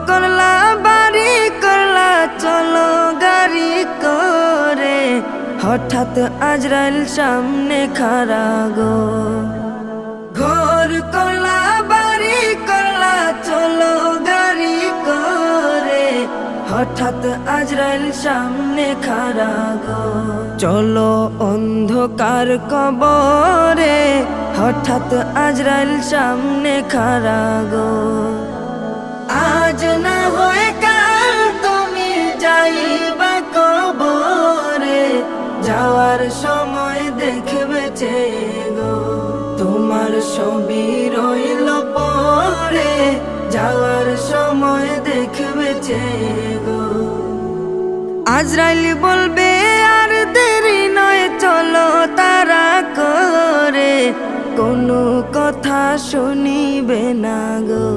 করলা বাড়ি করলা চলো গাড়ি করে, হঠাৎ আজরাইল সামনে খাড়া গো। ঘর করলা বাড়ি করলা চলো গাড়ি করে, হঠাৎ আজরাইল সামনে খাড়া গো। চলো অন্ধকার কবরে, হঠাৎ আজরাইল সামনে খাড়া গো। আজ না হয় কাল তুমি যাইবা কবরে, যাওয়ার সময় দেখবে গো তোমার ছবি রইল পরে, যাওয়ার সময় দেখবে গো। আজরাইল বলবে আর দেরি নয় চলো তারা করে, কোনো কথা শুনিবে না গো।